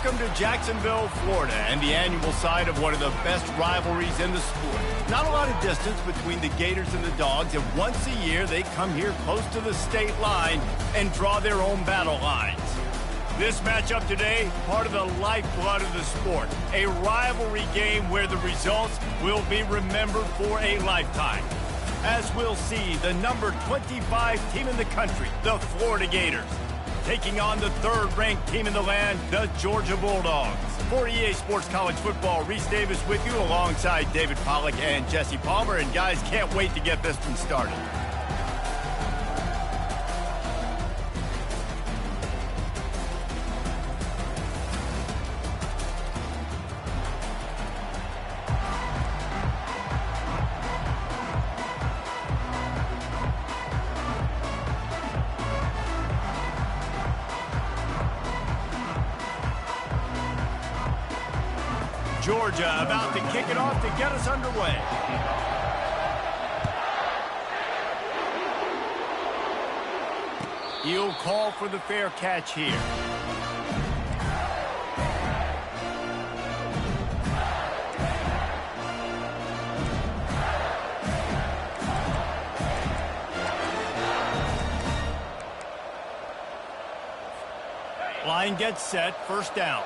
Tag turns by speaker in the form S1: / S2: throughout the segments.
S1: Welcome to Jacksonville, Florida, and the annual site of one of the best rivalries in the sport. Not a lot of distance between the Gators and the Dogs, and once a year they come here close to the state line and draw their own battle lines. This matchup today, part of the lifeblood of the sport, a rivalry game where the results will be remembered for a lifetime. As we'll see, the number 25 team in the country, the Florida Gators, taking on the third-ranked team in the land, the Georgia Bulldogs. For EA Sports College Football, Reese Davis with you alongside David Pollack and Jesse Palmer. And guys, can't wait to get this one started. Georgia about to kick it off to get us underway. He'll call for the fair catch here. Line gets set, first down.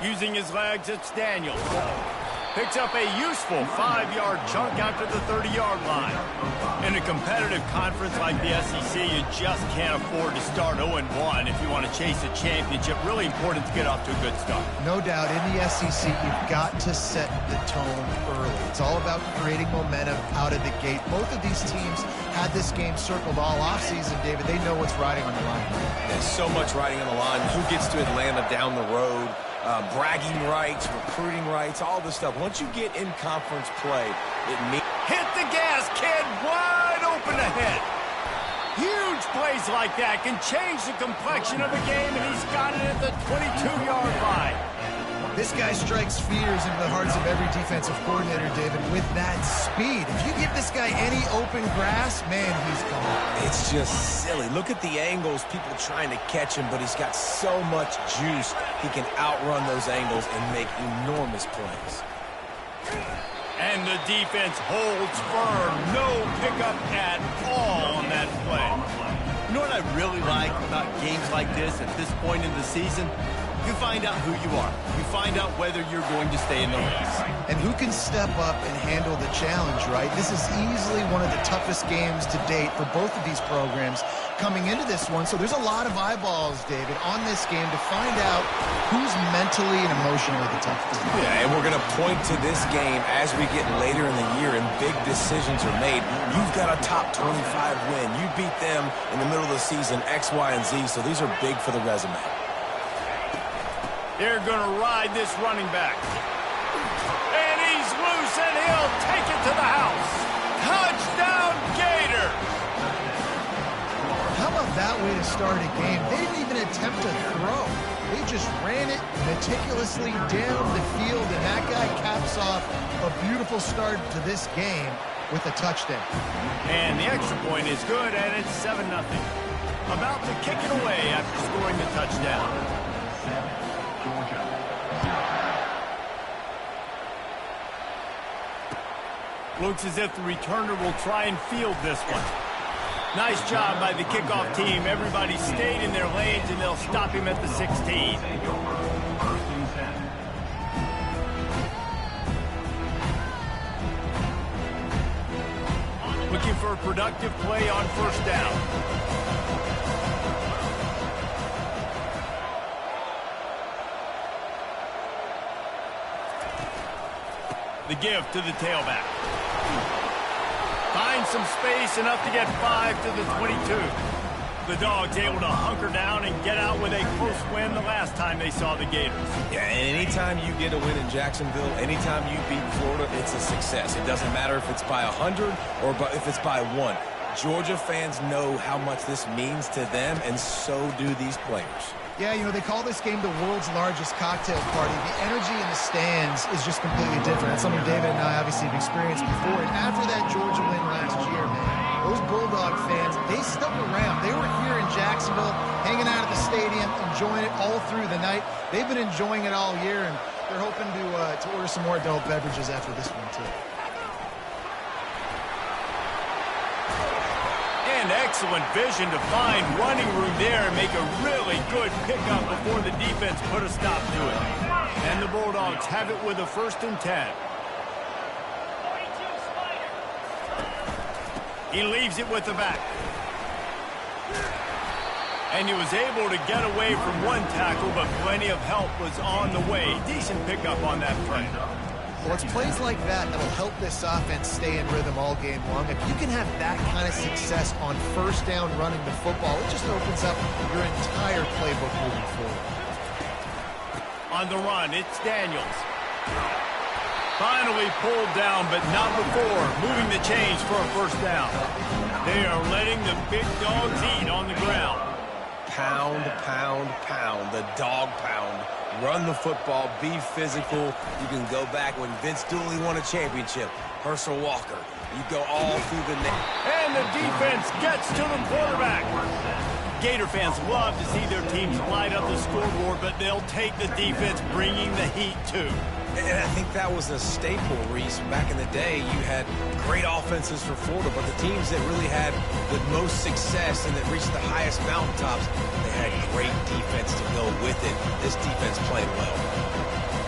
S1: Using his legs, it's Daniels. Picks up a useful 5-yard chunk out to the 30-yard line. In a competitive conference like the SEC, you just can't afford to start 0-1 if you want to chase a championship. Really important to get off to a good start.
S2: No doubt, in the SEC, you've got to set the tone early. It's all about creating momentum out of the gate. Both of these teams had this game circled all offseason, David. They know what's riding on the line.
S3: There's so much riding on the line. Who gets to Atlanta down the road? Bragging rights, recruiting rights, all this stuff. Once you get in conference play, it means...
S1: Hit the gas, kid! Wide open ahead! Huge plays like that can change the complexion of a game, and he's got it at the 22-yard line.
S2: This guy strikes fears into the hearts of every defensive coordinator, David, with that speed. If you give this guy any open grass, man, he's gone.
S3: It's just silly. Look at the angles, people trying to catch him, but he's got so much juice. He can outrun those angles and make enormous plays.
S1: And the defense holds firm. No pickup at all on that play. You know what I really like about games like this at this point in the season? You find out who you are. You find out whether you're going to stay in the race.
S2: And who can step up and handle the challenge, right? This is easily one of the toughest games to date for both of these programs coming into this one. So there's a lot of eyeballs, David, on this game to find out who's mentally and emotionally the toughest.
S3: Yeah, and we're going to point to this game as we get later in the year and big decisions are made. You've got a top 25 win. You beat them in the middle of the season, X, Y, and Z. So these are big for the resume.
S1: They're going to ride this running back. And he's loose, and he'll take it to the house. Touchdown, Gator!
S2: How about that way to start a game? They didn't even attempt to throw. They just ran it meticulously down the field, and that guy caps off a beautiful start to this game with a touchdown.
S1: And the extra point is good, and it's 7-0. About to kick it away after scoring the touchdown. Looks as if the returner will try and field this one. Nice job by the kickoff team. Everybody stayed in their lanes, and they'll stop him at the 16. Looking for a productive play on first down. The give to the tailback. Finds some space, enough to get 5 to the 22. The Dogs able to hunker down and get out with a close win the last time they saw the Gators.
S3: Yeah, and anytime you get a win in Jacksonville, anytime you beat Florida, it's a success. It doesn't matter if it's by 100 or if it's by 1. Georgia fans know how much this means to them, and so do these players.
S2: Yeah, you know, they call this game the world's largest cocktail party. The energy in the stands is just completely different. That's something David and I obviously have experienced before. And after that Georgia win last year, man, Those Bulldog fans, they stuck around. They were here in Jacksonville, hanging out at the stadium, enjoying it all through the night. They've been enjoying it all year, and they're hoping to order some more adult beverages after this one, too.
S1: And excellent vision to find running room there and make a really good pickup before the defense put a stop to it. And the Bulldogs have it with a 1st and 10. He leaves it with the back. And he was able to get away from one tackle, but plenty of help was on the way. Decent pickup on that play.
S2: Well, it's plays like that that'll help this offense stay in rhythm all game long. If you can have that kind of success on 1st down running the football, it just opens up your entire playbook moving forward.
S1: On the run, it's Daniels. Finally pulled down, but not before moving the chains for a 1st down. They are letting the big dogs eat on the ground.
S3: Pound, pound, pound, the dog pound. Run the football, be physical. You can go back when Vince Dooley won a championship. Herschel Walker. You go all through the net.
S1: And the defense gets to the quarterback. Gator fans love to see their teams light up the scoreboard, but they'll take the defense bringing the heat too.
S3: And I think that was a staple, Reese. Back in the day, you had great offenses for Florida, but the teams that really had the most success and that reached the highest mountaintops, they had great defense to go with it. This defense played well.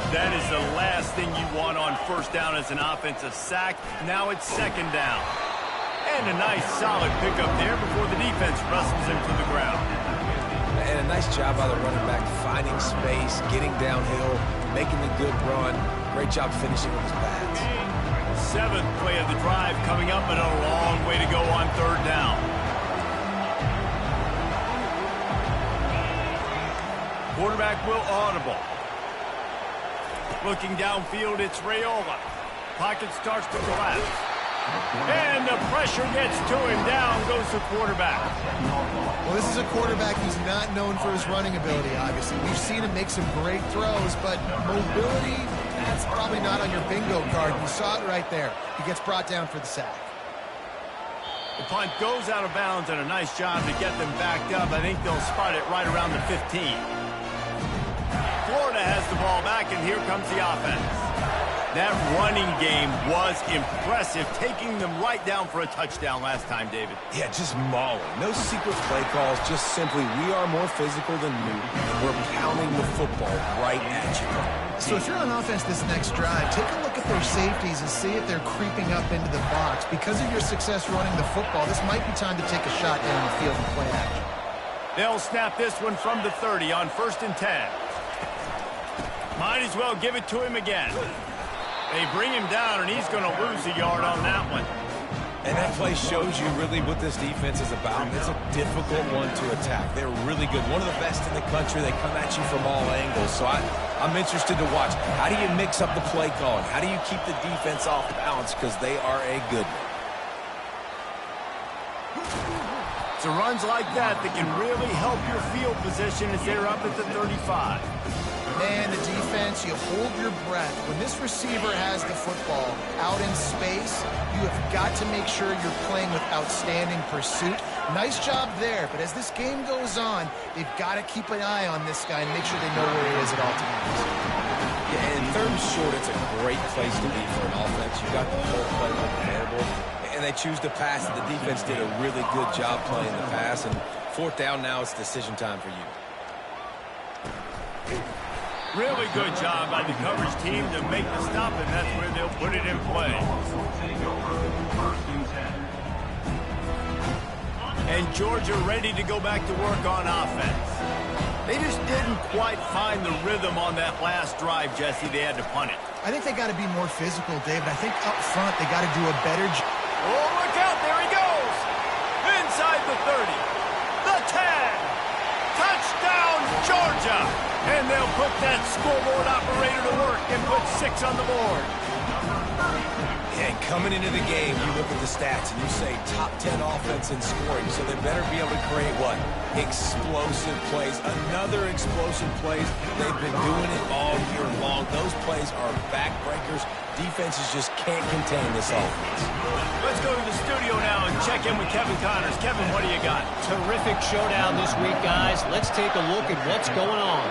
S1: That is the last thing you want on 1st down as an offensive sack. Now it's 2nd down. And a nice solid pickup there before the defense wrestles him to the ground.
S3: And a nice job by the running back, finding space, getting downhill, making a good run. Great job finishing with his pads.
S1: 7th play of the drive coming up, but a long way to go on 3rd down. Quarterback will audible. Looking downfield, it's Raiola. Pocket starts to collapse. And the pressure gets to him. Down goes the quarterback.
S2: Well, this is a quarterback who's not known for his running ability, obviously. We've seen him make some great throws, but mobility, that's probably not on your bingo card. You saw it right there. He gets brought down for the sack.
S1: The punt goes out of bounds, and a nice job to get them backed up. I think they'll spot it right around the 15. Florida has the ball back, and here comes the offense. That running game was impressive, taking them right down for a touchdown last time, David.
S3: Yeah, just mauling. No secret play calls, just simply we are more physical than you, and we're pounding the football right at you.
S2: So if you're on offense this next drive, take a look at their safeties and see if they're creeping up into the box. Because of your success running the football, this might be time to take a shot down the field and play action.
S1: They'll snap this one from the 30 on 1st and 10. Might as well give it to him again. They bring him down, and he's going to lose a yard on that one.
S3: And that play shows you really what this defense is about. It's a difficult one to attack. They're really good. One of the best in the country. They come at you from all angles. So I'm interested to watch. How do you mix up the play calling? How do you keep the defense off balance? Because they are a good one.
S1: It's runs like that that can really help your field position as they're up at the 35.
S2: Man, the defense, you hold your breath. When this receiver has the football out in space, you have got to make sure you're playing with outstanding pursuit. Nice job there, but as this game goes on, they've got to keep an eye on this guy and make sure they know where he is at all times.
S3: Yeah, and 3rd and short, it's a great place to be for an offense. You've got the whole playbook available, and they choose to pass. The defense did a really good job playing the pass, and 4th down now, it's decision time for you.
S1: Really good job by the coverage team to make the stop, and that's where they'll put it in play. And Georgia ready to go back to work on offense. They just didn't quite find the rhythm on that last drive, Jesse. They had to punt it.
S2: I think they got to be more physical, David. I think up front they got to do a better job.
S1: Oh, look out. There he goes. Inside the 30. The 10. Touchdown, Georgia. And they'll put that scoreboard operator to work and put 6 on the board.
S3: And coming into the game, you look at the stats and you say top 10 offense in scoring, so they better be able to create what? Explosive plays. Another explosive plays. They've been doing it all year long. Those plays are backbreakers. Defenses just can't contain this offense.
S1: Let's go to the studio now and check in with Kevin Connors. Kevin, what do you got?
S4: Terrific showdown this week, guys. Let's take a look at what's going on.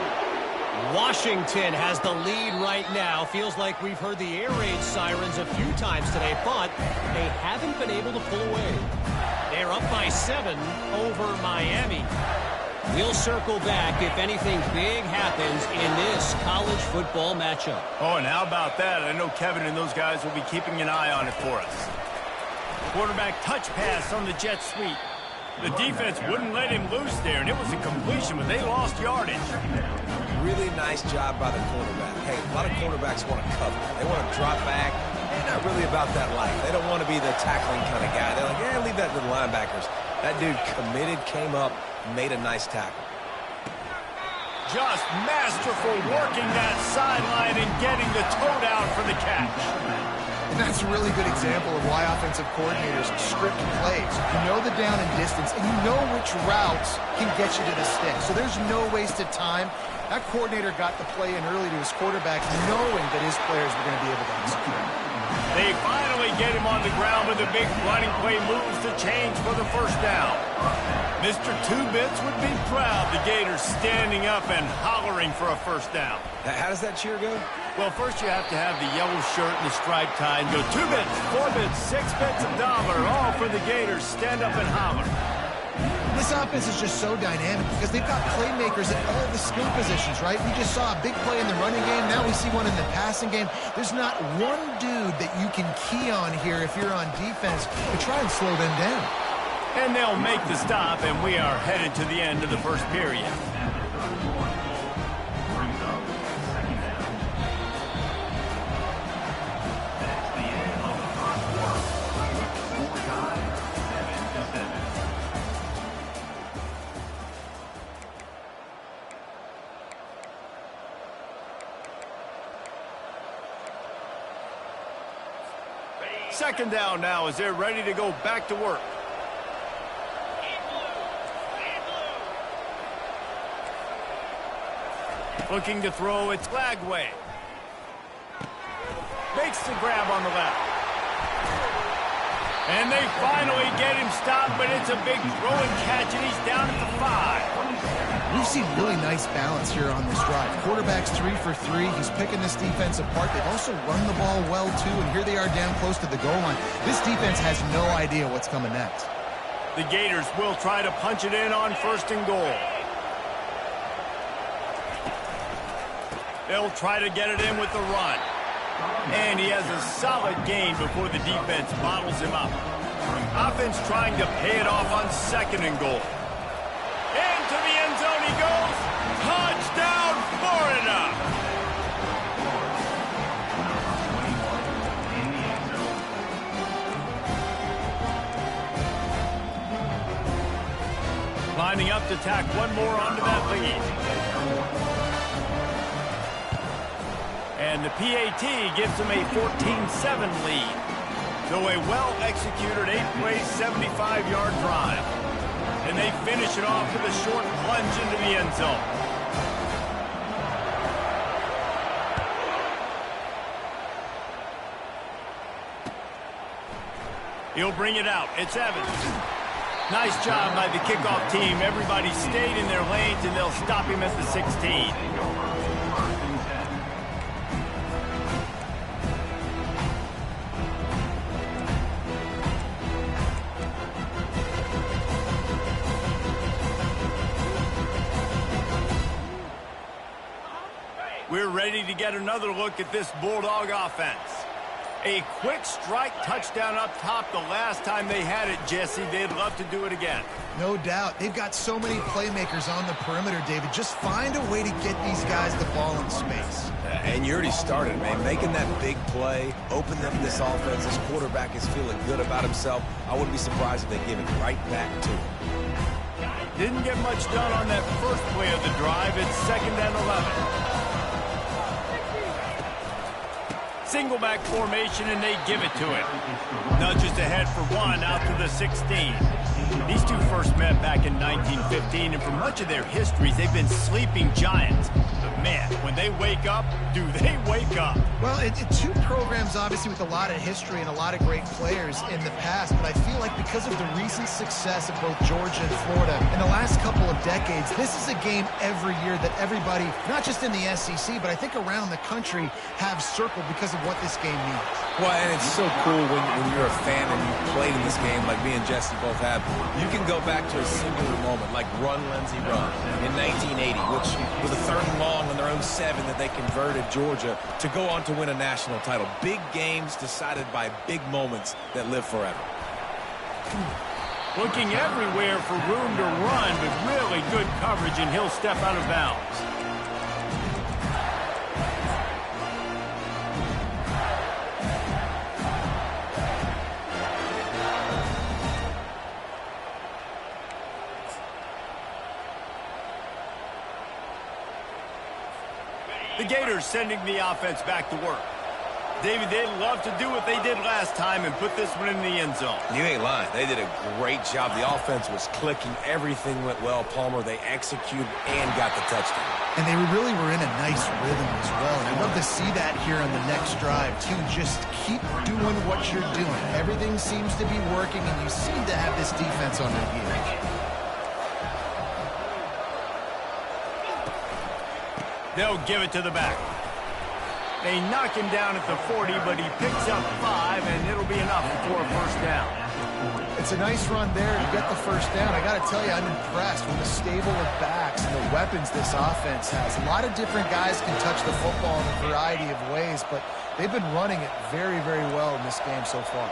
S4: Washington has the lead right now. Feels like we've heard the air raid sirens a few times today, but they haven't been able to pull away. They're up by 7 over Miami. We'll circle back if anything big happens in this college football matchup.
S1: Oh, and how about that? I know Kevin and those guys will be keeping an eye on it for us. Quarterback touch pass on the jet sweep. The defense wouldn't let him loose there, and it was a completion, but they lost yardage.
S3: Really nice job by the quarterback. Hey, a lot of quarterbacks want to cover. They want to drop back. They're not really about that life. They don't want to be the tackling kind of guy. They're like, yeah, leave that to the linebackers. That dude committed, came up, made a nice tackle.
S1: Just masterful working that sideline and getting the toe down for the catch.
S2: And that's a really good example of why offensive coordinators script plays. You know the down and distance, and you know which routes can get you to the stick. So there's no wasted time. That coordinator got the play in early to his quarterback, knowing that his players were going to be able to execute.
S1: They finally get him on the ground with a big running play moves to change for the first down. Mr. Two-Bits would be proud. The Gators standing up and hollering for a first down.
S3: How does that cheer go?
S1: Well, first you have to have the yellow shirt and the striped tie and go 2 bits, 4 bits, 6 bits, $1, all for the Gators. Stand up and holler.
S2: This offense is just so dynamic because they've got playmakers at all the skill positions, right? We just saw a big play in the running game. Now we see one in the passing game. There's not one dude that you can key on here if you're on defense to try and slow them down.
S1: And they'll make the stop, and we are headed to the end of the first period. Second down now as they're ready to go back to work. Looking to throw, it's Lagway. Makes the grab on the left. And they finally get him stopped, but it's a big throw and catch, and he's down at the 5.
S2: We've seen really nice balance here on this drive. Quarterback's 3 for 3. He's picking this defense apart. They've also run the ball well, too, and here they are down close to the goal line. This defense has no idea what's coming next.
S1: The Gators will try to punch it in on first and goal. They'll try to get it in with the run. And he has a solid gain before the defense bottles him up. Offense trying to pay it off on second and goal. Into the end zone he goes. Touchdown, Florida! Lining up to tack one more onto that lead. And the PAT gives them a 14-7 lead. So a well-executed 8-play, 75-yard drive. And they finish it off with a short plunge into the end zone. He'll bring it out. It's Evans. Nice job by the kickoff team. Everybody stayed in their lanes, and they'll stop him at the 16. We're ready to get another look at this Bulldog offense. A quick strike touchdown up top the last time they had it, Jesse. They'd love to do it again.
S2: No doubt. They've got so many playmakers on the perimeter, David. Just find a way to get these guys the ball in space.
S3: And you already started, man. Making that big play, open up this offense. This quarterback is feeling good about himself. I wouldn't be surprised if they give it right back to him.
S1: Didn't get much done on that first play of the drive. It's 2nd and 11. single back formation, and they give it to it. Nudges ahead for one out to the 16. These two first met back in 1915, and for much of their histories, they've been sleeping giants. But man, when they wake up, do they wake up?
S2: Well, two programs, obviously, with a lot of history and a lot of great players in the past, but I feel like because of the recent success of both Georgia and Florida in the last couple of decades, this is a game every year that everybody, not just in the SEC, but I think around the country, have circled because of what this game means.
S3: Well, and it's so cool when you're a fan and you played in this game like me and Jesse both have. You can go back to a singular moment like Run, Lindsey, Run in 1980, which was a 3rd and long on their own 7 that they converted Georgia to go on to win a national title. Big games decided by big moments that live forever.
S1: Looking everywhere for room to run, but really good coverage, and he'll step out of bounds. The Gators sending the offense back to work. David, they'd love to do what they did last time and put this one in the end zone.
S3: You ain't lying. They did a great job. The offense was clicking. Everything went well, Palmer. They executed and got the touchdown.
S2: And they really were in a nice rhythm as well. And I'd love to see that here on the next drive, too. Just keep doing what you're doing. Everything seems to be working, and you seem to have this defense on their heels.
S1: They'll give it to the back. They knock him down at the 40, but he picks up 5, and it'll be enough for a first down.
S2: It's a nice run there to get the first down. I got to tell you, I'm impressed with the stable of backs and the weapons this offense has. A lot of different guys can touch the football in a variety of ways, but they've been running it very, very well in this game so far.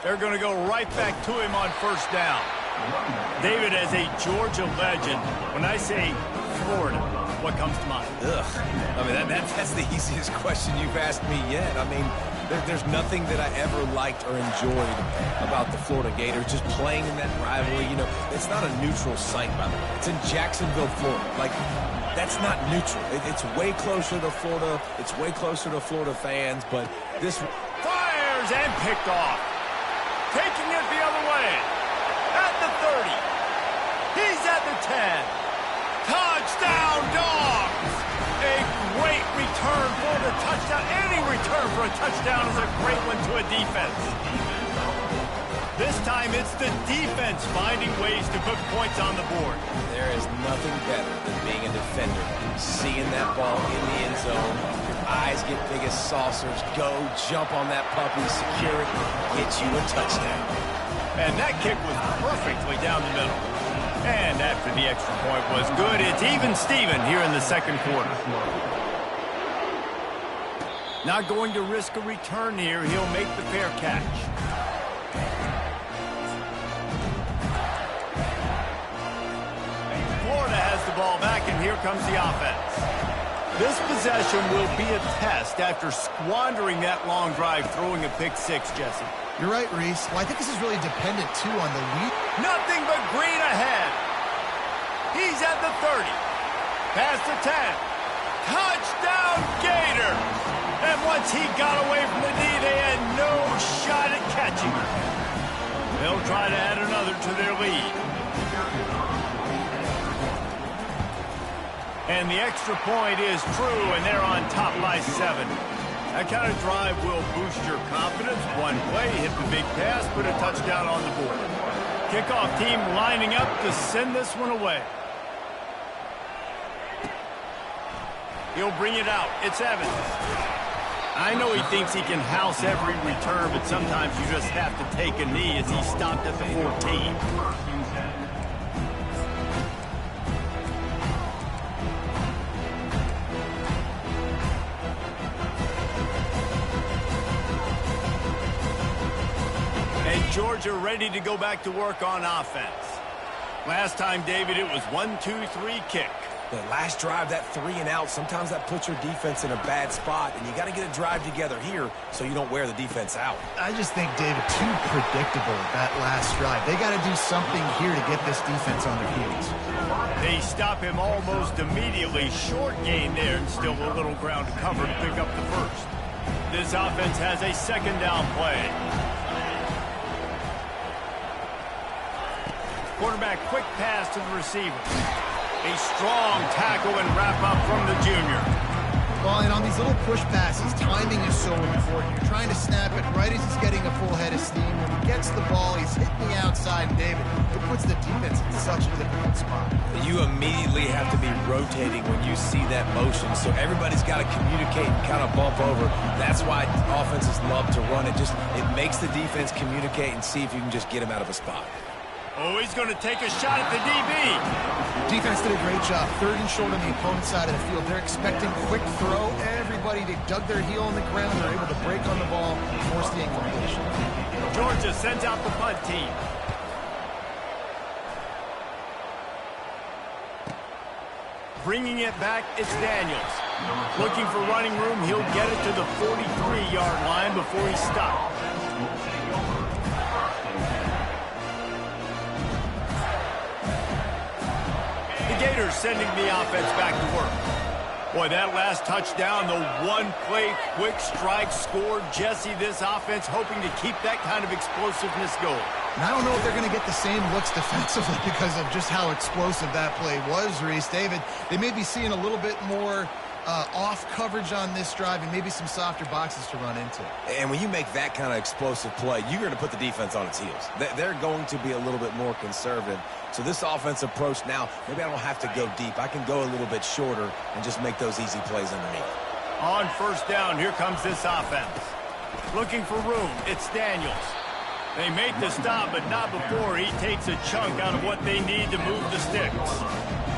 S1: They're going to go right back to him on first down. David, as a Georgia legend, when I say Florida, what comes to mind?
S3: Ugh. I mean, that's the easiest question you've asked me yet. I mean, there's nothing that I ever liked or enjoyed about the Florida Gators. Just playing in that rivalry, you know, it's not a neutral site, by the way. It's in Jacksonville, Florida. Like, that's not neutral. It's way closer to Florida. It's way closer to Florida fans, but this...
S1: Fires and picked off. Taking it the other way. At the 30. He's at the 10. Touchdown, Dogs! A great return for the touchdown. Any return for a touchdown is a great one to a defense. This time it's the defense finding ways to put points on the board.
S3: There is nothing better than being a defender. Seeing that ball in the end zone, your eyes get big as saucers, go jump on that puppy, secure it, get you a touchdown.
S1: And that kick was perfectly down the middle. And after the extra point was good, it's even Steven here in the second quarter. Not going to risk a return here. He'll make the fair catch. Florida has the ball back, and here comes the offense. This possession will be a test after squandering that long drive, throwing a pick 6, Jesse.
S2: You're right, Reese. Well, I think this is really dependent, too, on the lead.
S1: Nothing but green ahead. He's at the 30. Past the 10. Touchdown, Gator! And once he got away from the knee, they had no shot at catching him. They'll try to add another to their lead. And the extra point is true, and they're on top by 7. That kind of drive will boost your confidence. One play, hit the big pass, put a touchdown on the board. Kickoff team lining up to send this one away. He'll bring it out. It's Evans. I know he thinks he can house every return, but sometimes you just have to take a knee as he stopped at the 14. Georgia ready to go back to work on offense. Last time, David, it was 1-2-3 kick.
S3: The last drive, that 3 and out, sometimes that puts your defense in a bad spot, and you got to get a drive together here so you don't wear the defense out.
S2: I just think, David, too predictable that last drive. They got to do something here to get this defense on their heels.
S1: They stop him almost immediately. Short gain there, and still a little ground to cover to pick up the first. This offense has a second down play. Quarterback quick pass to the receiver. A strong tackle and wrap up from the junior.
S2: Well, and on these little push passes, timing is so important. You're trying to snap it right as he's getting a full head of steam. When he gets the ball, he's hitting the outside, and David, it puts the defense in such a difficult spot.
S3: You immediately have to be rotating when you see that motion, so everybody's got to communicate and kind of bump over. That's why offenses love to run it. It makes the defense communicate and see if you can just get him out of a spot.
S1: Oh, he's going to take a shot at the DB.
S2: Defense did a great job. 3rd and short on the opponent's side of the field. They're expecting quick throw. Everybody, they dug their heel on the ground. They're able to break on the ball and force the incompletion.
S1: Georgia sends out the punt team. Bringing it back, it's Daniels. Looking for running room, he'll get it to the 43-yard line before he's stopped. The Gators sending the offense back to work. Boy, that last touchdown, the one-play quick strike score. Jesse, this offense hoping to keep that kind of explosiveness going.
S2: And I don't know if they're going to get the same looks defensively because of just how explosive that play was, Reese. David, they may be seeing a little bit more off coverage on this drive and maybe some softer boxes to run into.
S3: And when you make that kind of explosive play, you're going to put the defense on its heels. They're going to be a little bit more conservative. So this offense approach now, maybe I don't have to go deep. I can go a little bit shorter and just make those easy plays underneath.
S1: On first down, here comes this offense. Looking for room, it's Daniels. They make the stop, but not before he takes a chunk out of what they need to move the sticks.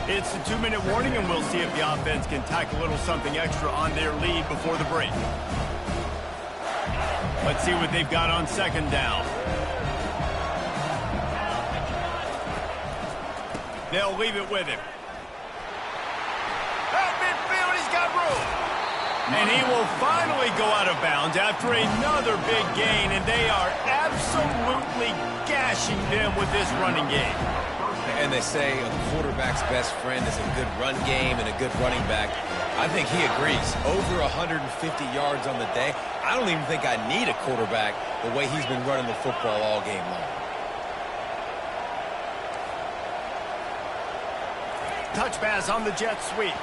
S1: It's a 2-minute warning, and we'll see if the offense can tack a little something extra on their lead before the break. Let's see what they've got on second down. They'll leave it with him. At midfield, he's got room. And he will finally go out of bounds after another big gain, and they are absolutely gashing them with this running game.
S3: And they say a quarterback's best friend is a good run game and a good running back. I think he agrees. Over 150 yards on the day. I don't even think I need a quarterback the way he's been running the football all game long.
S1: Touch pass on the jet sweep.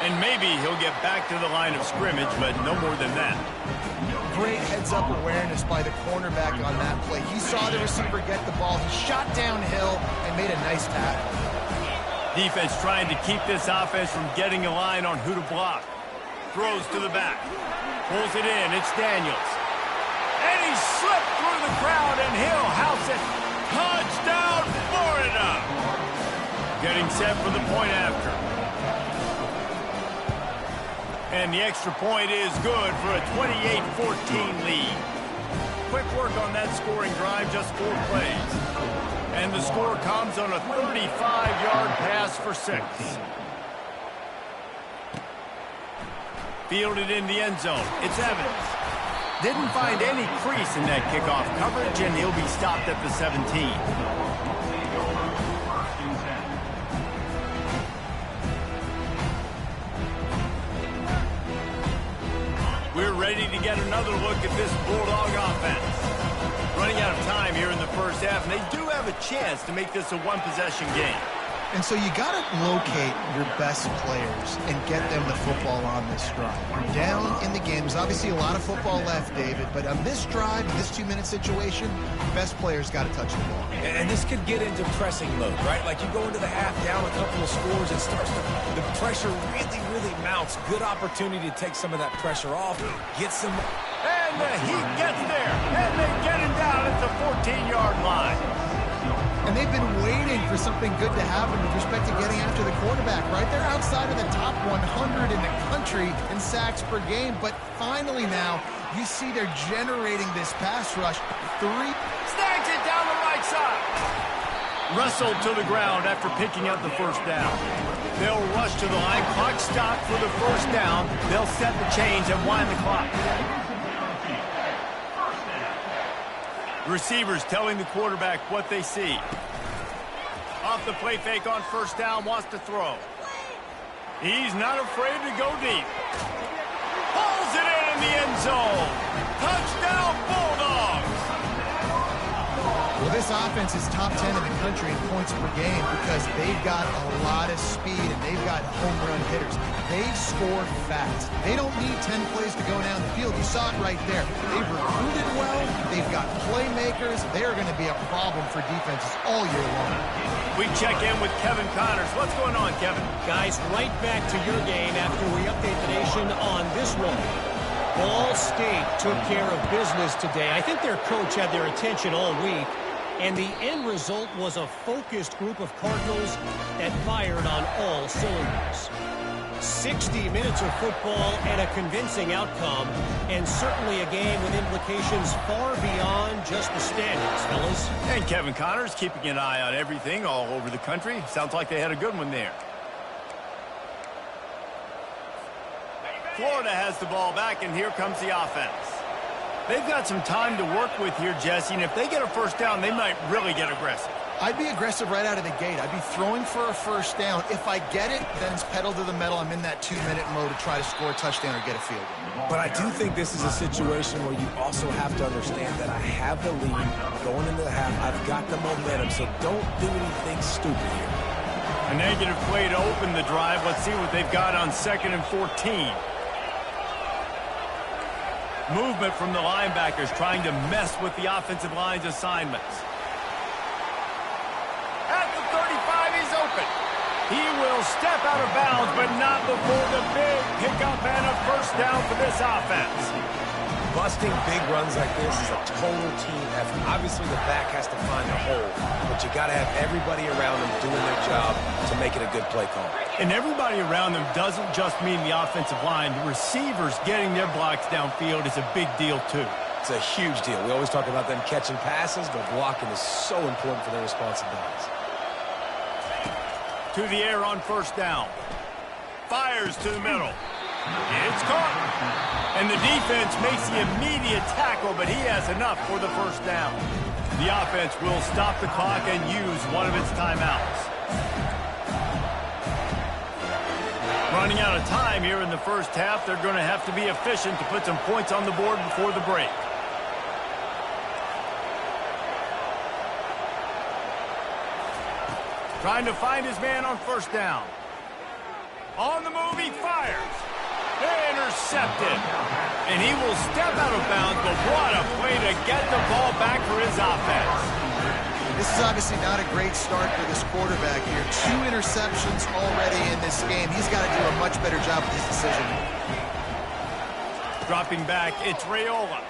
S1: And maybe he'll get back to the line of scrimmage, but no more than that.
S2: Great heads-up awareness by the cornerback on that play. He saw the receiver get the ball. He shot downhill and made a nice tackle.
S1: Defense trying to keep this offense from getting a line on who to block. Throws to the back. Pulls it in. It's Daniels. And he slipped through the crowd, and he'll house it. Touchdown, Florida! Getting set for the point after. And the extra point is good for a 28-14 lead. Quick work on that scoring drive, just 4 plays. And the score comes on a 35-yard pass for 6. Fielded in the end zone. It's Evans. Didn't find any crease in that kickoff coverage, and he'll be stopped at the 17. We're ready to get another look at this Bulldog offense. Running out of time here in the first half, and they do have a chance to make this a one-possession game.
S2: And so you got to locate your best players and get them the football on this drive. You're down in the game. There's obviously a lot of football left, David, but on this drive, in this 2-minute situation, best players got to touch the ball.
S3: And this could get into pressing mode, right? Like you go into the half down a couple of scores, it starts to, the pressure really mounts. Good opportunity to take some of that pressure off, get some.
S1: And the heat gets there, and they get him down at the 14-yard line.
S2: And they've been waiting for something good to happen with respect to getting after the quarterback, right? They're outside of the top 100 in the country in sacks per game, but finally now, you see they're generating this pass rush. 3.
S1: Snags it down the right side. wrestled to the ground after picking up the first down. They'll rush to the line. Clock stopped for the first down. They'll set the chains and wind the clock. Receivers telling the quarterback what they see. Off the play fake on first down, wants to throw. He's not afraid to go deep. Pulls it in the end zone. Touchdown, Bulldogs!
S2: Well, this offense is top 10 in the country in points per game because they've got a lot of speed and they've got home run hitters. They score fast. They don't need 10 plays to go down the field. You saw it right there. They've recruited well. They've got playmakers. They are going to be a problem for defenses all year long.
S1: We check in with Kevin Connors. What's going on, Kevin?
S4: Guys, right back to your game after we update the nation on this one. Ball State took care of business today. I think their coach had their attention all week. And the end result was a focused group of Cardinals that fired on all cylinders. 60 minutes of football and a convincing outcome, and certainly a game with implications far beyond just the standings, fellas.
S1: And Kevin Connors keeping an eye on everything all over the country. Sounds like they had a good one there. Florida has the ball back, and here comes the offense. They've got some time to work with here, Jesse, and if they get a first down, they might really get aggressive.
S2: I'd be aggressive right out of the gate. I'd be throwing for a first down. If I get it, then it's pedal to the metal. I'm in that 2-minute mode to try to score a touchdown or get a field goal.
S3: But I do think this is a situation where you also have to understand that I have the lead going into the half. I've got the momentum, so don't do anything stupid here.
S1: A negative play to open the drive. Let's see what they've got on 2nd and 14. Movement from the linebackers trying to mess with the offensive line's assignments. At the 35, he's open. He will step out of bounds, but not before the big pickup and a first down for this offense.
S3: Busting big runs like this is a total team effort. Obviously, the back has to find a hole, but you got to have everybody around them doing their job to make it a good play call.
S1: And everybody around them doesn't just mean the offensive line. The receivers getting their blocks downfield is a big deal, too.
S3: It's a huge deal. We always talk about them catching passes, but blocking is so important for their responsibilities.
S1: To the air on first down. Fires to the middle. It's caught. And the defense makes the immediate tackle, but he has enough for the first down. The offense will stop the clock and use one of its timeouts. Running out of time here in the first half, they're going to have to be efficient to put some points on the board before the break. Trying to find his man on first down. On the move, he fires. Intercepted. And he will step out of bounds, but what a play to get the ball back for his offense.
S2: This is obviously not a great start for this quarterback here. 2 interceptions already in this game. He's got to do a much better job with his decision.
S1: Dropping back, it's Raiola.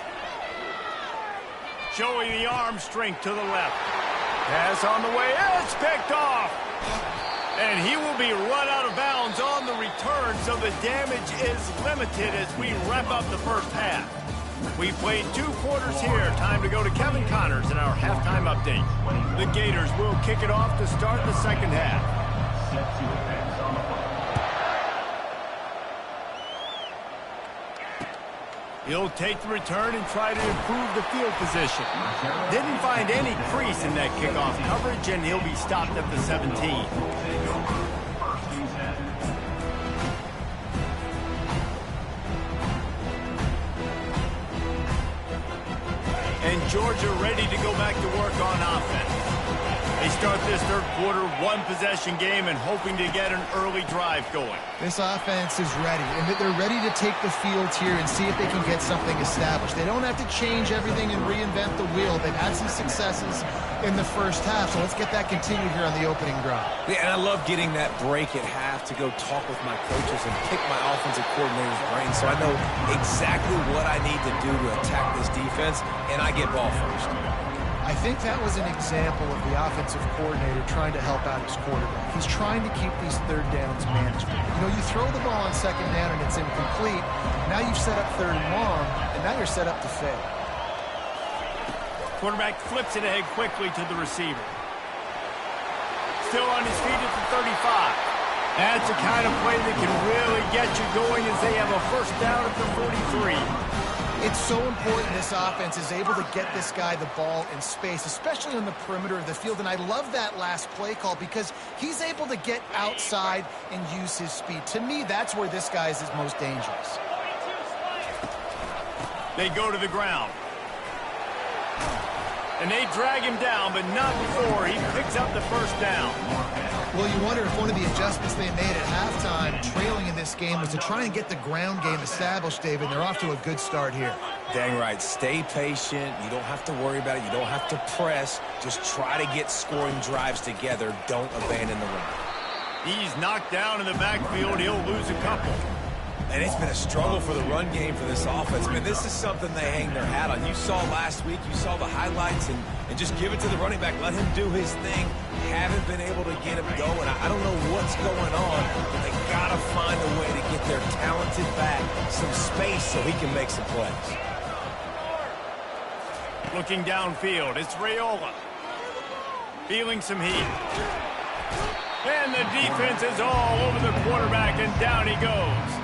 S1: Showing the arm strength to the left. Pass on the way, it's picked off. And he will be run out of bounds on the return, so the damage is limited as we wrap up the first half. We played 2 quarters here. Time to go to Kevin Connors in our halftime update. The Gators will kick it off to start the second half. He'll take the return and try to improve the field position. Didn't find any crease in that kickoff coverage, and he'll be stopped at the 17. And Georgia ready to go back to work on offense. They start this third quarter, 1-possession game, and hoping to get an early drive going.
S2: This offense is ready, and they're ready to take the field here and see if they can get something established. They don't have to change everything and reinvent the wheel. They've had some successes in the first half, so let's get that continued here on the opening drive.
S3: Yeah, and I love getting that break at half to go talk with my coaches and pick my offensive coordinator's brain so I know exactly what I need to do to attack this defense, and I get ball first.
S2: I think that was an example of the offensive coordinator trying to help out his quarterback. He's trying to keep these third downs manageable. You know, you throw the ball on second down and it's incomplete. Now you've set up third and long, and now you're set up to fail.
S1: Quarterback flips it ahead quickly to the receiver. still on his feet at the 35. That's the kind of play that can really get you going as they have a first down at the 43.
S2: It's so important this offense is able to get this guy the ball in space, especially on the perimeter of the field. And I love that last play call because he's able to get outside and use his speed. To me, that's where this guy is his most dangerous.
S1: They go to the ground. And they drag him down, but not before he picks up the first down.
S2: Well, you wonder if one of the adjustments they made at halftime, trailing in this game, was to try and get the ground game established, David. They're off to a good start here.
S3: Dang right. Stay patient. You don't have to worry about it. You don't have to press. Just try to get scoring drives together. Don't abandon the run.
S1: He's knocked down in the backfield. He'll lose a couple.
S3: And it's been a struggle for the run game for this offense. I mean, this is something they hang their hat on. You saw last week, you saw the highlights, and just give it to the running back. Let him do his thing. Haven't been able to get him going. I don't know what's going on, but they got to find a way to get their talented back some space so he can make some plays.
S1: Looking downfield, it's Raiola. Feeling some heat. And the defense is all over the quarterback, and down he goes.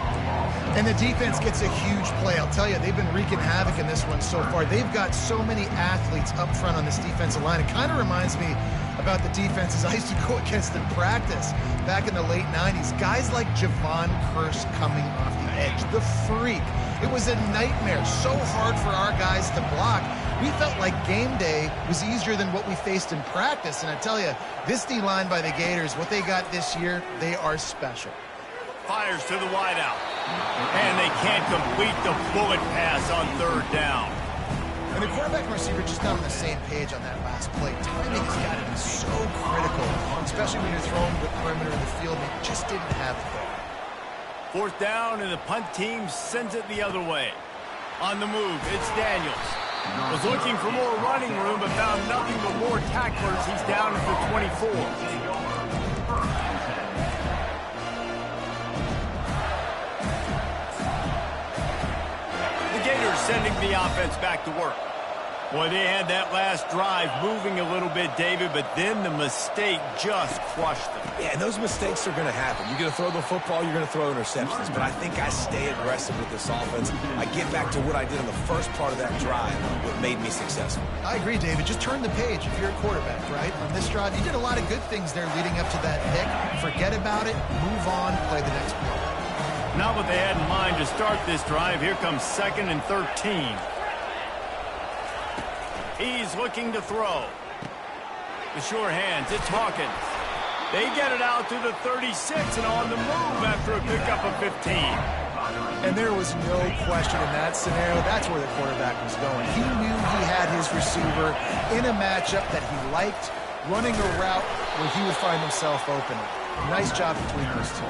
S2: And the defense gets a huge play. I'll tell you, they've been wreaking havoc in this one so far. They've got so many athletes up front on this defensive line. It kind of reminds me about the defenses I used to go against in practice back in the late 90s. Guys like Javon Curse coming off the edge, the freak. It was a nightmare, so hard for our guys to block. We felt like game day was easier than what we faced in practice. And I tell you, this D-line by the Gators, what they got this year, they are special.
S1: Fires to the wideout. And they can't complete the bullet pass on third down.
S2: And the quarterback and receiver just not on the same page on that last play. Timing has got to be so critical, especially when you're throwing the perimeter of the field. They just didn't have it there.
S1: Fourth down, and the punt team sends it the other way. On the move, it's Daniels. Was looking for more running room, but found nothing but more tacklers. He's down at the 24. Sending the offense back to work. Boy, they had that last drive moving a little bit, David, but then the mistake just crushed them.
S3: Yeah, and those mistakes are going to happen. You're going to throw the football, you're going to throw interceptions, but I think I stay aggressive with this offense. I get back to what I did in the first part of that drive, what made me successful.
S2: I agree, David. Just turn the page if you're a quarterback, right? On this drive, you did a lot of good things there leading up to that pick. Forget about it, move on, play the next play.
S1: Not what they had in mind to start this drive. Here comes 2nd and 13. He's looking to throw. The sure hands, it's Hawkins. They get it out to the 36 and on the move after a pickup of 15.
S2: And there was no question in that scenario. That's where the quarterback was going. He knew he had his receiver in a matchup that he liked, running a route where he would find himself open. Nice job between those two.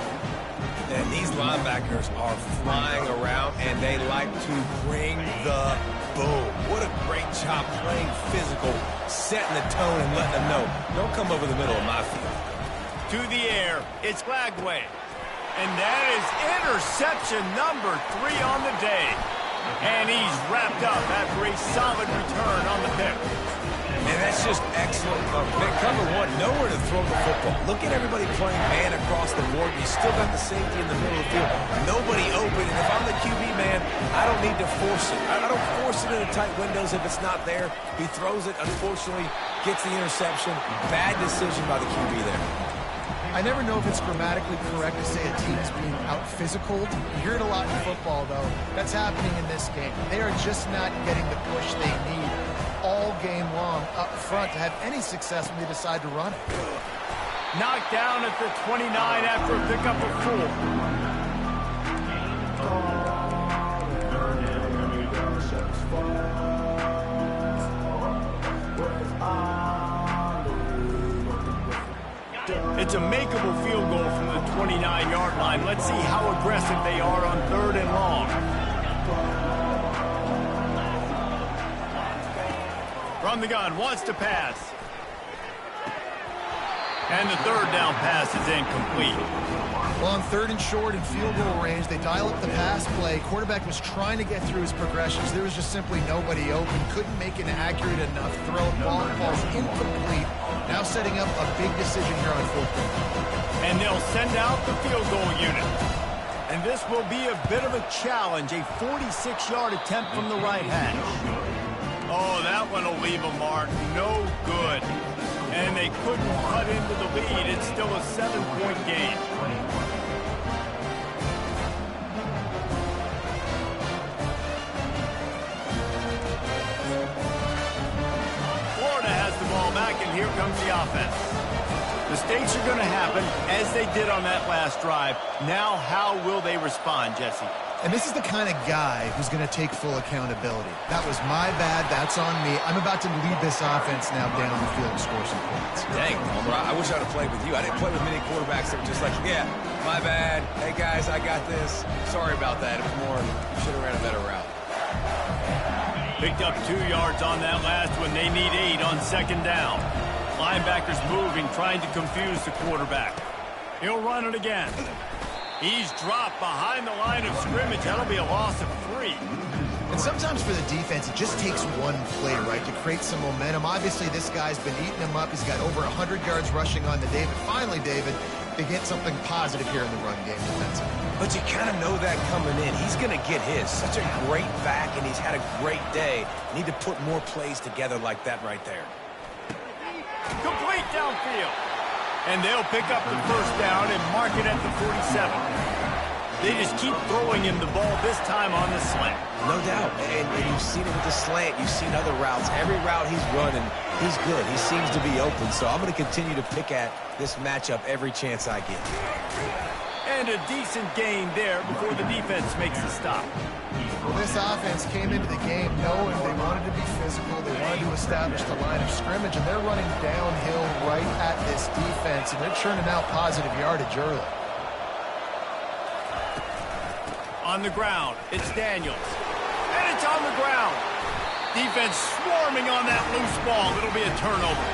S3: And these linebackers are flying around, and they like to bring the boom. What a great job playing physical, setting the tone and letting them know, don't come over the middle of my field.
S1: To the air, it's Glagway. And that is interception number 3 on the day. And he's wrapped up after a solid return on the pick.
S3: And that's just excellent. Cover one, nowhere to throw the football. Look at everybody playing man across the board. You still got the safety in the middle of the field. Nobody open. And if I'm the QB, man, I don't need to force it. I don't force it into tight windows if it's not there. He throws it, unfortunately, gets the interception. Bad decision by the QB there.
S2: I never know if it's grammatically correct to say a team is being out-physicaled. You hear it a lot in football, though. That's happening in this game. They are just not getting the push they need all game long up front to have any success when they decide to run it.
S1: Knocked down at the 29 after a pickup of 4. It's a makeable field goal from the 29-yard line. Let's see how aggressive they are on 3rd and long. From the gun, wants to pass. And the 3rd down pass is incomplete.
S2: Well, on 3rd and short and field goal range, they dial up the pass play. Quarterback was trying to get through his progressions. There was just simply nobody open. Couldn't make an accurate enough throw. Ball falls incomplete. Now setting up a big decision here on 4th down.
S1: And they'll send out the field goal unit. And this will be a bit of a challenge, a 46-yard attempt from the right hash. Oh, that one will leave a mark. No good. And they couldn't cut into the lead. It's still a 7-point game. Florida has the ball back, and here comes the offense. Mistakes are going to happen, as they did on that last drive. Now, how will they respond, Jesse?
S2: And this is the kind of guy who's going to take full accountability. That was my bad. That's on me. I'm about to lead this offense now down the field and score some points.
S3: Dang, Homer, I wish I would have played with you. I didn't play with many quarterbacks that were just like, yeah, my bad. Hey, guys, I got this. Sorry about that. It was more, you should have ran a better route.
S1: Picked up 2 yards on that last one. They need 8 on 2nd down. Linebackers moving, trying to confuse the quarterback. He'll run it again. He's dropped behind the line of scrimmage. That'll be a loss of 3.
S2: And sometimes for the defense, it just takes one play, right, to create some momentum. Obviously, this guy's been eating him up. He's got over 100 yards rushing on the day. But finally, David, they get something positive here in the run game defensively.
S3: But you kind of know that coming in. He's going to get his. Such a great back, and he's had a great day. Need to put more plays together like that right there.
S1: Complete downfield. And they'll pick up the 1st down and mark it at the 47. They just keep throwing him the ball, this time on the slant.
S3: No doubt. And you've seen it with the slant. You've seen other routes. Every route he's running, he's good. He seems to be open. So I'm going to continue to pick at this matchup every chance I get.
S1: And a decent gain there before the defense makes the stop.
S2: Well, this offense came into the game knowing they wanted to be physical. They wanted to establish the line of scrimmage, and they're running downhill right at this defense, and they're churning out positive yardage early.
S1: On the ground, it's Daniels. And it's on the ground. Defense swarming on that loose ball. It'll be a turnover.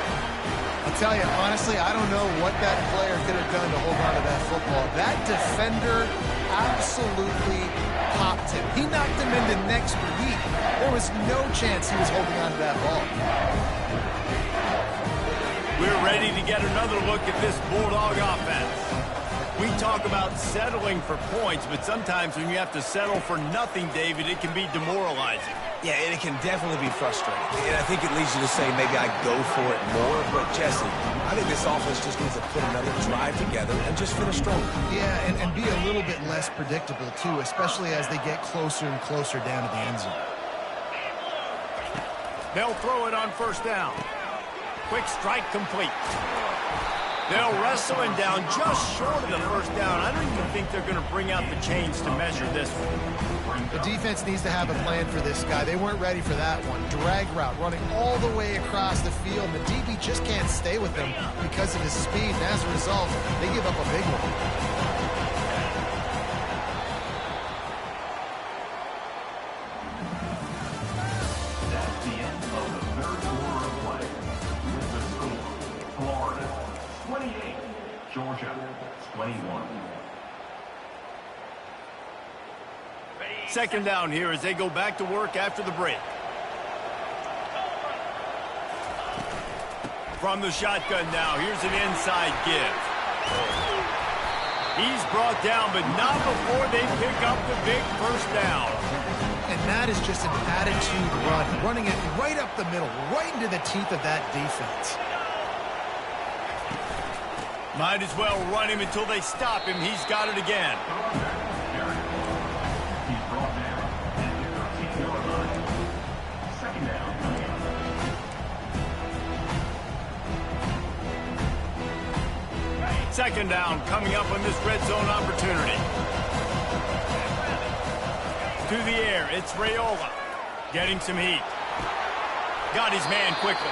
S2: I'll tell you, honestly, I don't know what that player could have done to hold on to that football. That defender absolutely popped him. He knocked him into next week. There was no chance he was holding on to that ball.
S1: We're ready to get another look at this Bulldog offense. We talk about settling for points, but sometimes when you have to settle for nothing, David, it can be demoralizing.
S3: Yeah, and it can definitely be frustrating. And I think it leads you to say maybe I go for it more. But, Jesse, I think this offense just needs to put another drive together and just finish stronger.
S2: Yeah, and be a little bit less predictable, too, especially as they get closer and closer down to the end zone.
S1: They'll throw it on 1st down. Quick strike complete. They'll wrestle him down just short of the 1st down. I don't even think they're going to bring out the chains to measure this one.
S2: The defense needs to have a plan for this guy. They weren't ready for that one. Drag route running all the way across the field. The DB just can't stay with him because of his speed. And as a result, they give up a big one.
S5: Georgia, 21.
S1: 2nd down here as they go back to work after the break. From the shotgun now, here's an inside give. He's brought down, but not before they pick up the big 1st down.
S2: And that is just an attitude run, running it right up the middle, right into the teeth of that defense.
S1: Might as well run him until they stop him. He's got it again.
S5: He's brought down at the 13-yard line. 2nd down.
S1: Second down coming up on this red zone opportunity. To the air, it's Raiola. Getting some heat. Got his man quickly.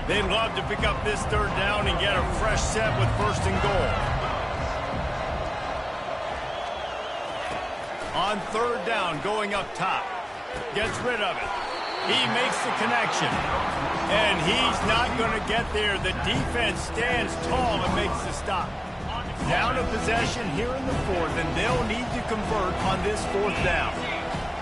S1: They'd love to pick up this 3rd down and get a fresh set with 1st and goal. On 3rd down, going up top. Gets rid of it. He makes the connection. And he's not going to get there. The defense stands tall and makes the stop. Down a possession here in the fourth, and they'll need to convert on this fourth down.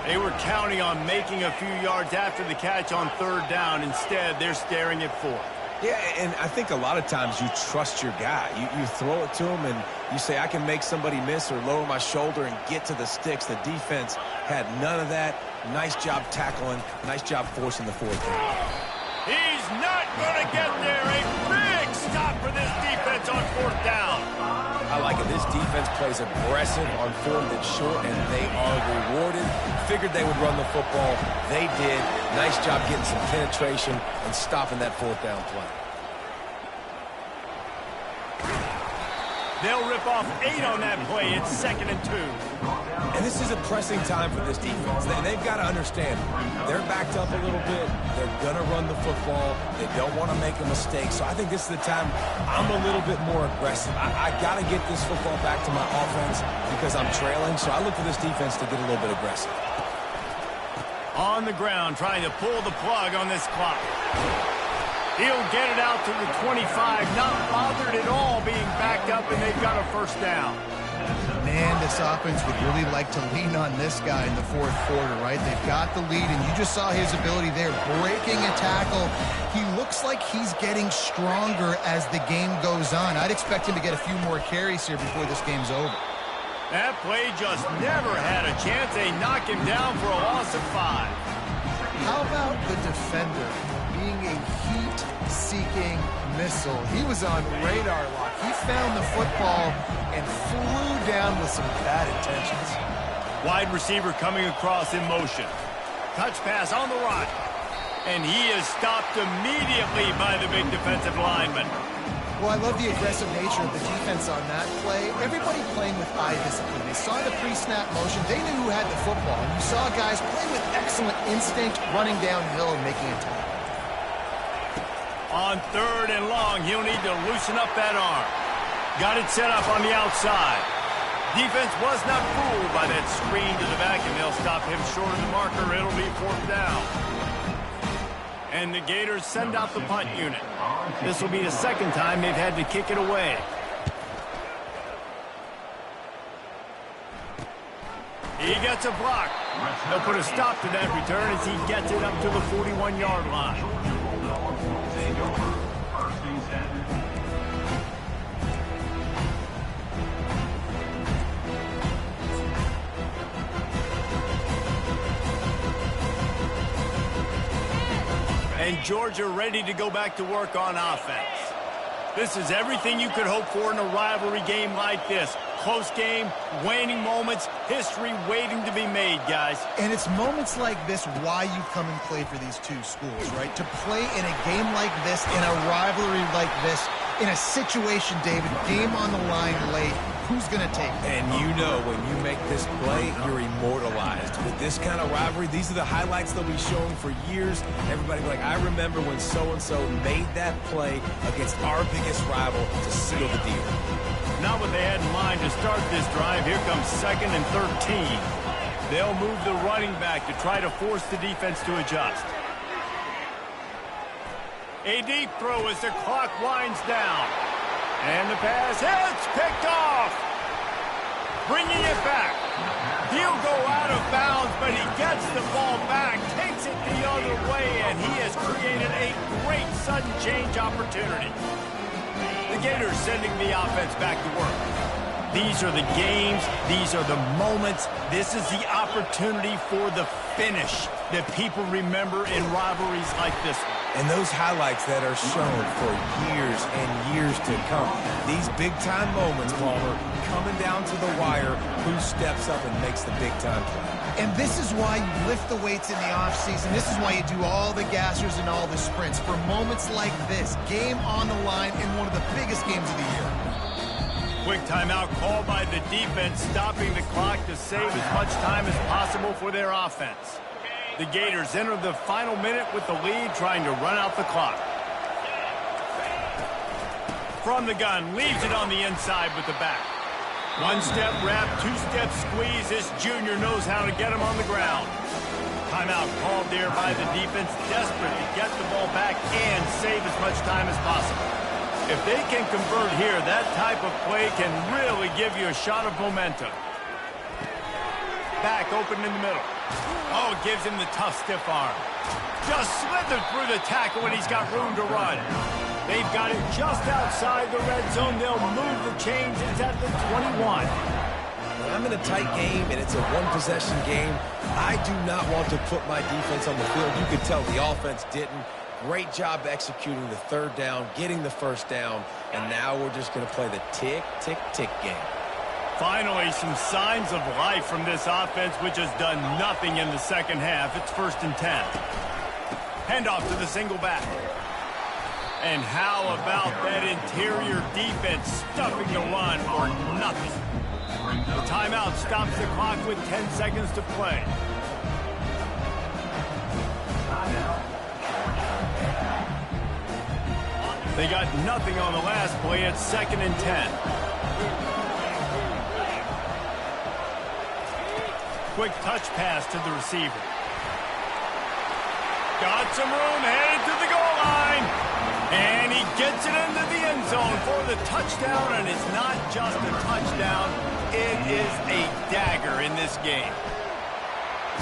S1: They were counting on making a few yards after the catch on third down. Instead, they're staring at fourth.
S3: Yeah, and I think a lot of times you trust your guy. You throw it to him, and you say, I can make somebody miss or lower my shoulder and get to the sticks. The defense had none of that. Nice job tackling. Nice job forcing the fourth down.
S1: He's not going to get there. A big stop for this defense on fourth down.
S3: I like it. This defense plays aggressive on fourth and short, and they are rewarded. Figured they would run the football. They did. Nice job getting some penetration and stopping that fourth down play.
S1: They'll rip off 8 on that play. It's 2nd and 2.
S3: And this is a pressing time for this defense. They've got to understand, they're backed up a little bit. They're going to run the football. They don't want to make a mistake. So I think this is the time I'm a little bit more aggressive. I got to get this football back to my offense because I'm trailing. So I look for this defense to get a little bit aggressive.
S1: On the ground, trying to pull the plug on this clock. He'll get it out to the 25, not bothered at all being backed up, and they've got a first down.
S2: Man, this offense would really like to lean on this guy in the fourth quarter, right? They've got the lead, and you just saw his ability there, breaking a tackle. He looks like he's getting stronger as the game goes on. I'd expect him to get a few more carries here before this game's over.
S1: That play just never had a chance. They knock him down for a loss of 5.
S2: How about the defender being a heat-seeking missile? He was on radar lock. He found the football and flew down with some bad intentions.
S1: Wide receiver coming across in motion. Touch pass on the run. And he is stopped immediately by the big defensive lineman.
S2: Well, I love the aggressive nature of the defense on that play. Everybody playing with eye discipline. They saw the pre-snap motion. They knew who had the football. And you saw guys play with excellent instinct, running downhill and making a tackle.
S1: On 3rd and long, he'll need to loosen up that arm. Got it set up on the outside. Defense was not fooled by that screen to the back, and they'll stop him short of the marker. It'll be 4th down. And the Gators send out the punt unit. This will be the 2nd time they've had to kick it away. He gets a block. They'll put a stop to that return as he gets it up to the 41-yard line. And Georgia ready to go back to work on offense. This is everything you could hope for in a rivalry game like this. Close game, waning moments, history waiting to be made, guys.
S2: And it's moments like this why you come and play for these two schools, right? To play in a game like this, in a rivalry like this, in a situation, David, game on the line late, who's going to take it?
S3: And you know when you make this play, you're immortalized. With this kind of rivalry, these are the highlights they'll be showing for years. Everybody will be like, I remember when so-and-so made that play against our biggest rival to seal the deal.
S1: Not what they had in mind to start this drive. Here comes 2nd and 13. They'll move the running back to try to force the defense to adjust. A deep throw as the clock winds down. And the pass hits, picked off. Bringing it back. He'll go out of bounds, but he gets the ball back, takes it the other way, and he has created a great sudden change opportunity. The Gators sending the offense back to work. These are the games. These are the moments. This is the opportunity for the finish that people remember in rivalries like this one.
S3: And those highlights that are shown for years and years to come. These big-time moments, Palmer, coming down to the wire, who steps up and makes the big-time play.
S2: And this is why you lift the weights in the offseason. This is why you do all the gassers and all the sprints. For moments like this, game on the line in one of the biggest games of the year.
S1: Quick timeout called by the defense, stopping the clock to save as much time as possible for their offense. The Gators enter the final minute with the lead, trying to run out the clock. From the gun, leaves it on the inside with the back. One-step wrap, two-step squeeze. This junior knows how to get him on the ground. Timeout called there by the defense, desperate to get the ball back and save as much time as possible. If they can convert here, that type of play can really give you a shot of momentum. Back open in the middle. Oh, it gives him the tough stiff arm. Just slithered through the tackle when he's got room to run. They've got it just outside the red zone. They'll move the chains. It's at the 21.
S3: When I'm in a tight game and it's a one-possession game, I do not want to put my defense on the field. You can tell the offense didn't. Great job executing the third down, getting the first down, and now we're just going to play the tick, tick, tick game.
S1: Finally, some signs of life from this offense, which has done nothing in the second half. It's 1st and 10. Handoff to the single back. And how about that interior defense stuffing the run for nothing? The timeout stops the clock with 10 seconds to play. They got nothing on the last play. It's 2nd and 10. Quick touch pass to the receiver. Got some room, headed to the goal line. And he gets it into the end zone for the touchdown. And it's not just a touchdown. It is a dagger in this game.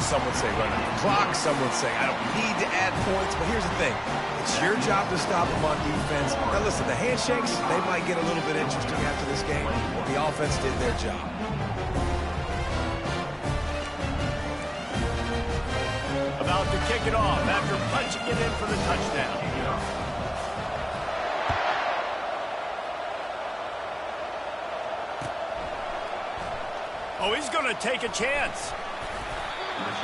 S3: Some would say run out the clock. Some would say I don't need to add points. But here's the thing. It's your job to stop them on defense. Now listen, the handshakes, they might get a little bit interesting after this game. But the offense did their job.
S1: About to kick it off after punching it in for the touchdown. Oh, he's going to take a chance.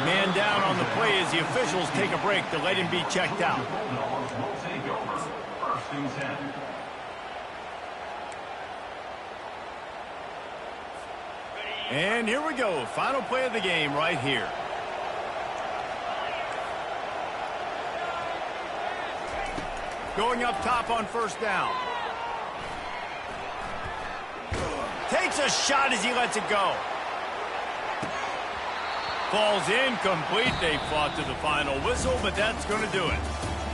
S1: Man down on the play as the officials take a break to let him be checked out. And here we go. Final play of the game right here. Going up top on 1st down. Takes a shot as he lets it go. Falls incomplete. They fought to the final whistle, but that's going to do it.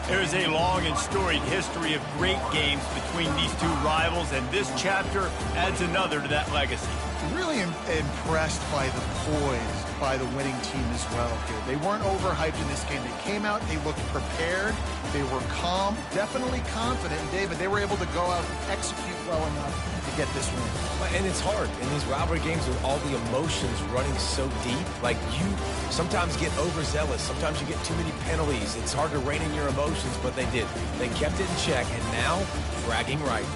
S1: There's a long and storied history of great games between these two rivals, and this chapter adds another to that legacy.
S2: Really impressed by the poise by the winning team as well here. They weren't overhyped in this game. They came out, they looked prepared, they were calm, definitely confident. And David, they were able to go out and execute well enough to get this win.
S3: And it's hard in these rivalry games with all the emotions running so deep. Like, you sometimes get overzealous. Sometimes you get too many penalties. It's hard to rein in your emotions, but they did. They kept it in check, and now bragging right.